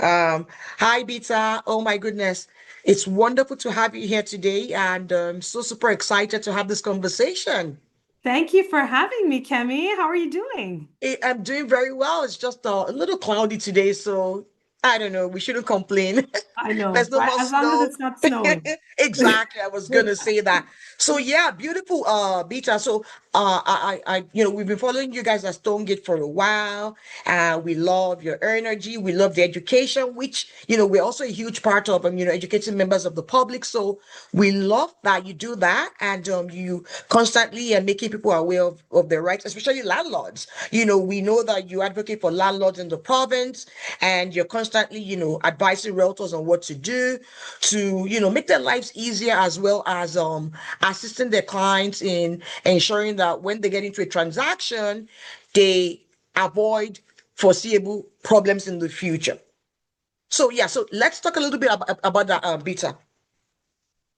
Hi, Bita. Oh my goodness. It's wonderful to have you here today, and so super excited to have this conversation. Thank you for having me, Kemi. How are you doing? I'm doing very well. It's just a little cloudy today, so I don't know. We shouldn't complain. I know, There's no right? more As long as snow. it's not snowing. Exactly. I was gonna say that. So yeah, beautiful Bita. So we've been following you guys at Stonegate for a while. We love your energy, we love the education, which we're also a huge part of educating members of the public. So we love that you do that, and you constantly are making people aware of their rights, especially landlords. We know that you advocate for landlords in the province, and you're constantly advising realtors on what to do to make their lives easier, as well as assisting their clients in ensuring that when they get into a transaction, they avoid foreseeable problems in the future. So yeah, so let's talk a little bit about that, Beta.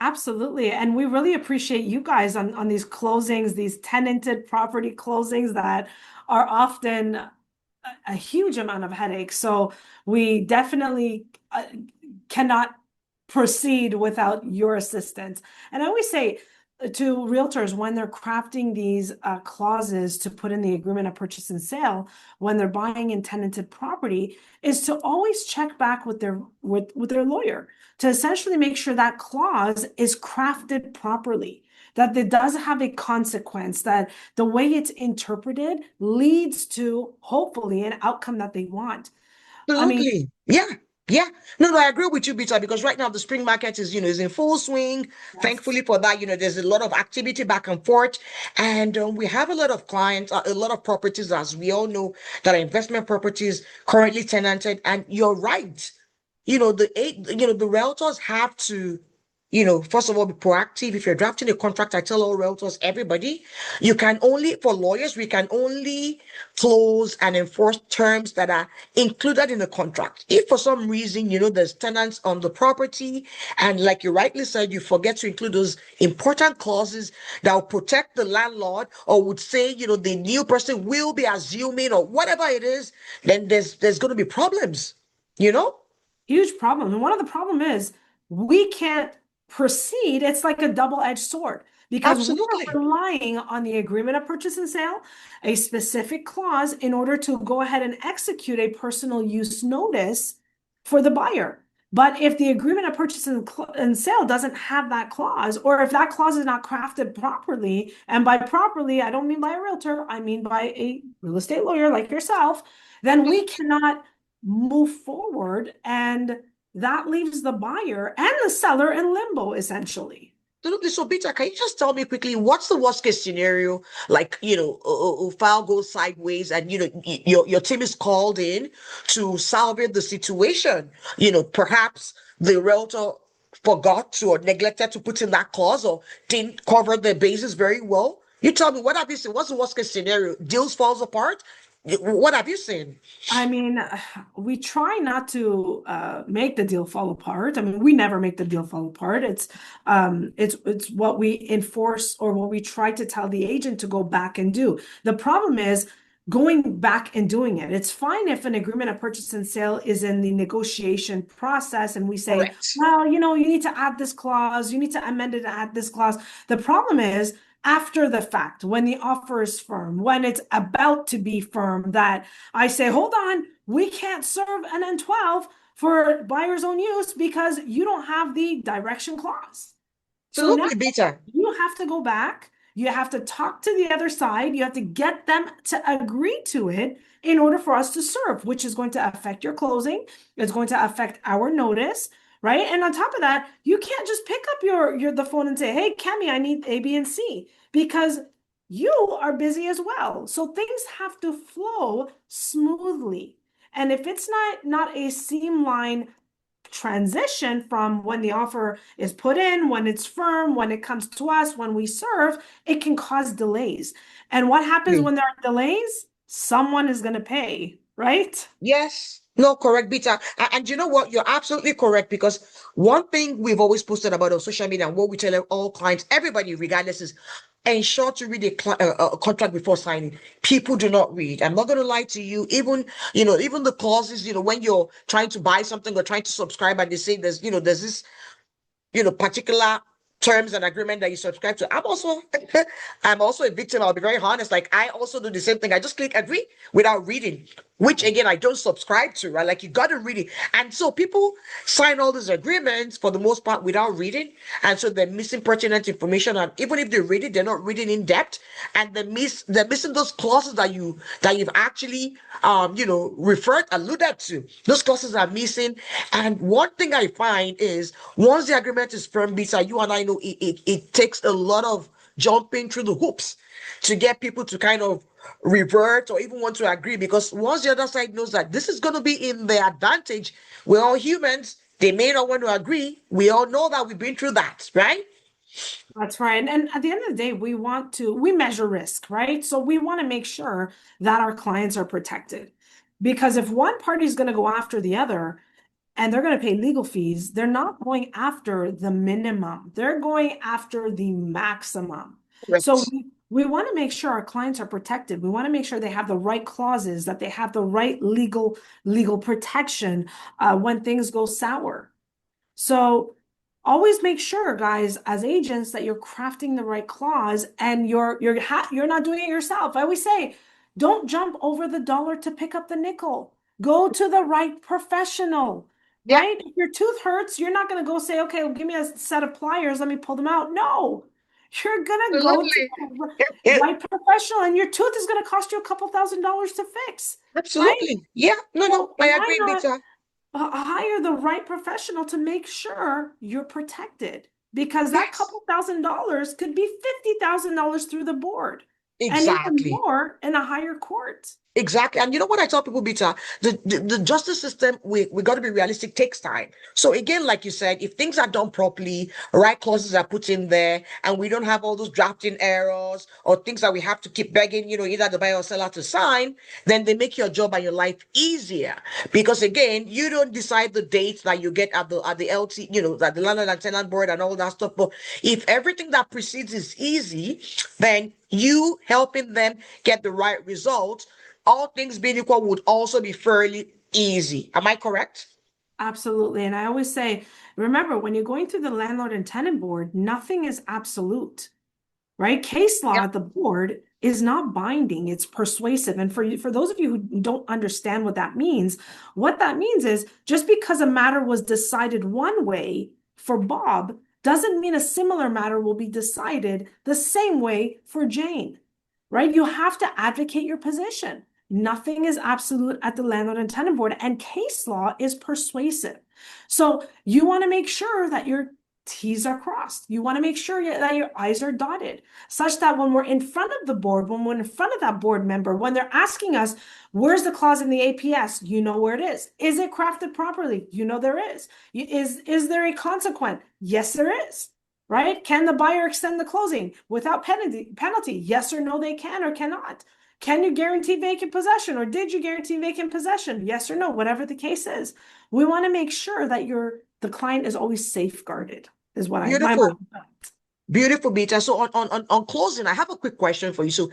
Absolutely. And we really appreciate you guys on these closings, these tenanted property closings that are often a huge amount of headaches. So we definitely cannot proceed without your assistance. And I always say to realtors when they're crafting these clauses to put in the agreement of purchase and sale, when they're buying in tenanted property, is to always check back with their lawyer to essentially make sure that clause is crafted properly, that it does have a consequence, that the way it's interpreted leads to hopefully an outcome that they want. I mean, Absolutely. Yeah. Yeah. No, I agree with you, Peter, because right now the spring market is in full swing. yes. Thankfully for that, there's a lot of activity back and forth. And we have a lot of clients, a lot of properties, as we all know, that are investment properties currently tenanted. And you're right. The realtors have to first of all, be proactive. If you're drafting a contract, I tell all realtors, everybody, for lawyers, we can only close and enforce terms that are included in the contract. If for some reason, there's tenants on the property, and like you rightly said, you forget to include those important clauses that will protect the landlord, or would say, the new person will be assuming, or whatever it is, then there's going to be problems, you know? Huge problem. And one of the problem is we can't proceed. It's like a double-edged sword because we are Absolutely. relying on the agreement of purchase and sale, a specific clause in order to go ahead and execute a personal use notice for the buyer. But if the agreement of purchase and sale doesn't have that clause, or if that clause is not crafted properly, and by properly, I don't mean by a realtor, I mean by a real estate lawyer like yourself, then we cannot move forward, and that leaves the buyer and the seller in limbo essentially. Absolutely. So, Peter, can you just tell me quickly what's the worst case scenario? Like, file goes sideways, and your team is called in to salvage the situation. Perhaps the realtor forgot to or neglected to put in that clause, or didn't cover the bases very well. You tell me, what have you seen? What's the worst case scenario? Deals falls apart. What have you seen? I mean, we try not to make the deal fall apart. I mean, we never make the deal fall apart. It's what we enforce or what we try to tell the agent to go back and do. The problem is going back and doing it. It's fine if an agreement of purchase and sale is in the negotiation process and we say, Correct. well, you need to add this clause, you need to amend it to add this clause. The problem is after the fact, when the offer is firm, when it's about to be firm, that I say, hold on, we can't serve an N12 for buyer's own use because you don't have the direction clause. So now Absolutely, Peter. you have to go back. You have to talk to the other side. You have to get them to agree to it in order for us to serve, which is going to affect your closing. It's going to affect our notice, right? And on top of that, you can't just pick up your the phone and say, "Hey, Kemi, I need A, B, and C," because you are busy as well. So things have to flow smoothly. And if it's not a seamline transition from when the offer is put in, when it's firm, when it comes to us, when we serve, it can cause delays. And what happens when there are delays? Someone is going to pay, right? Yes. No, correct, Bita. And you know what? You're absolutely correct, because one thing we've always posted about on social media, and what we tell all clients, everybody, regardless, is ensure to read a contract before signing. People do not read. I'm not going to lie to you. Even, even the clauses, when you're trying to buy something or trying to subscribe and they say there's this particular terms and agreement that you subscribe to. I'm also a victim. I'll be very honest. Like I also do the same thing. I just click agree without reading, which again I don't subscribe to, right? Like you gotta read it. And so people sign all these agreements for the most part without reading. And so they're missing pertinent information. And even if they read it, they're not reading in depth. And they're missing those clauses that you've actually referred, alluded to. Those clauses are missing. And one thing I find is once the agreement is firm, Bita, you and I know it takes a lot of jumping through the hoops to get people to kind of revert or even want to agree, because once the other side knows that this is going to be in their advantage, we're all humans. They may not want to agree. We all know that we've been through that, right? That's right. And at the end of the day, we measure risk, right? So we want to make sure that our clients are protected. Because if one party is going to go after the other and they're going to pay legal fees, they're not going after the minimum. They're going after the maximum. So Correct. we want to make sure our clients are protected. We want to make sure they have the right clauses, that they have the right legal protection when things go sour. So always make sure, guys, as agents, that you're crafting the right clause and you're not doing it yourself. I always say, don't jump over the dollar to pick up the nickel. Go to the right professional, Yeah, right? If your tooth hurts, you're not going to go say, okay, well, give me a set of pliers, let me pull them out. No, you're going to go to absolutely. the Yeah, right professional, and your tooth is going to cost you a couple $1,000s to fix, right? absolutely. Yeah, no, no, So I why agree, not Bita. hire the right professional to make sure you're protected, because that Yes, couple $1,000s could be $50,000 through the board and even exactly. more in a higher court. Exactly. And you know what I tell people, Bita? The justice system, we got to be realistic, takes time. So again, like you said, if things are done properly, right clauses are put in there, and we don't have all those drafting errors or things that we have to keep begging, either the buyer or seller to sign, then they make your job and your life easier. Because again, you don't decide the dates that you get at the LT, that the landlord and tenant board and all that stuff. But if everything that precedes is easy, then you helping them get the right result, all things being equal, would also be fairly easy. Am I correct? Absolutely. And I always say, remember, when you're going through the landlord and tenant board, nothing is absolute, right? Case law Yep. at the board is not binding, it's persuasive. And for those of you who don't understand what that means is just because a matter was decided one way for Bob doesn't mean a similar matter will be decided the same way for Jane, right? You have to advocate your position. Nothing is absolute at the landlord and tenant board, and case law is persuasive. So you want to make sure that your T's are crossed. You want to make sure that your I's are dotted, such that when we're in front of the board, when we're in front of that board member, when they're asking us, where's the clause in the APS? You know where it is. Is it crafted properly? You know there is. Is there a consequence? Yes, there is. Right? Can the buyer extend the closing without penalty? Yes or no, they can or cannot. Can you guarantee vacant possession, or did you guarantee vacant possession? Yes or no, whatever the case is. We want to make sure that the client is always safeguarded, is what my Beautiful. Beautiful, Beta. So on closing, I have a quick question for you. So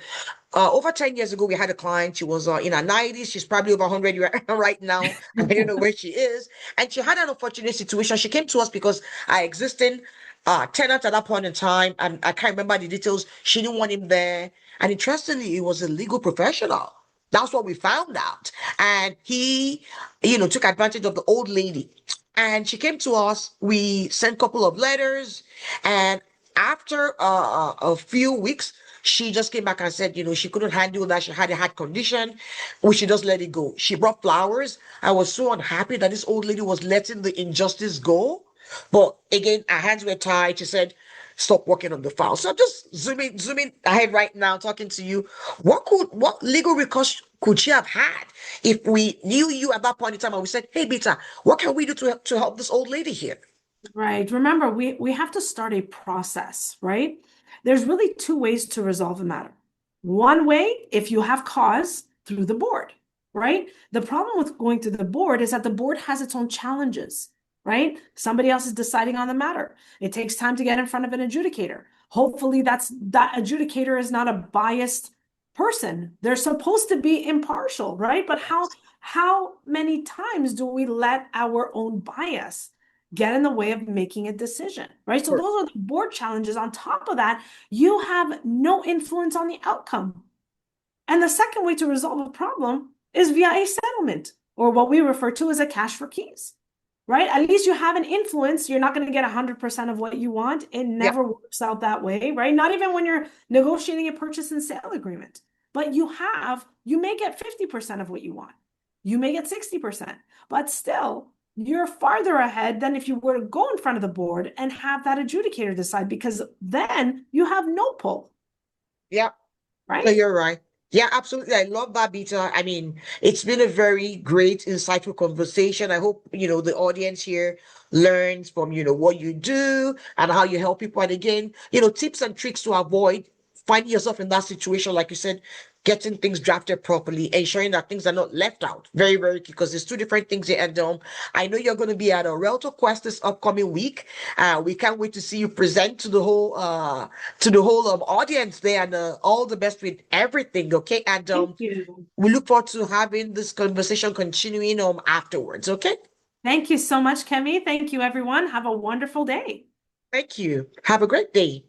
over 10 years ago, we had a client. She was in her 90s. She's probably over 100 right now. I don't know where she is. And she had an unfortunate situation. She came to us because our existing tenant at that point in time, and I can't remember the details, she didn't want him there. And interestingly, he was a legal professional. That's what we found out. And he, took advantage of the old lady. And she came to us. We sent a couple of letters. And after a few weeks, she just came back and said, she couldn't handle that. She had a heart condition. We should just let it go. She brought flowers. I was so unhappy that this old lady was letting the injustice go. But again, our hands were tied. She said, stop working on the file. So I'm just zooming ahead right now, talking to you. What legal recourse could she have had if we knew you at that point in time and we said, hey, Bita, what can we do to help this old lady here? Right. Remember, we have to start a process, right? There's really two ways to resolve a matter. One way, if you have cause, through the board, right? The problem with going to the board is that the board has its own challenges, right? Somebody else is deciding on the matter. It takes time to get in front of an adjudicator. Hopefully that adjudicator is not a biased person. They're supposed to be impartial, right? But how many times do we let our own bias get in the way of making a decision, right? So those are the board challenges. On top of that, you have no influence on the outcome. And the second way to resolve a problem is via a settlement, or what we refer to as a cash for keys, right? At least you have an influence. You're not going to get 100% of what you want. It never works out that way, right? Not even when you're negotiating a purchase and sale agreement. But you may get 50% of what you want. You may get 60%, but still, you're farther ahead than if you were to go in front of the board and have that adjudicator decide, because then you have no pull. Yeah. Right? No, you're right. Yeah, absolutely. I love that, Bita. I mean, it's been a very great, insightful conversation. I hope, the audience here learns from, what you do and how you help people. And again, tips and tricks to avoid finding yourself in that situation, like you said, getting things drafted properly, ensuring that things are not left out. Very, very key, because there's two different things here. And I know you're going to be at a Realtor Quest this upcoming week. We can't wait to see you present to the whole audience there, and all the best with everything. Okay, and Thank you. we look forward to having this conversation continuing afterwards. Okay, Thank you so much, Kemi. Thank you, everyone. Have a wonderful day. thank you. Have a great day.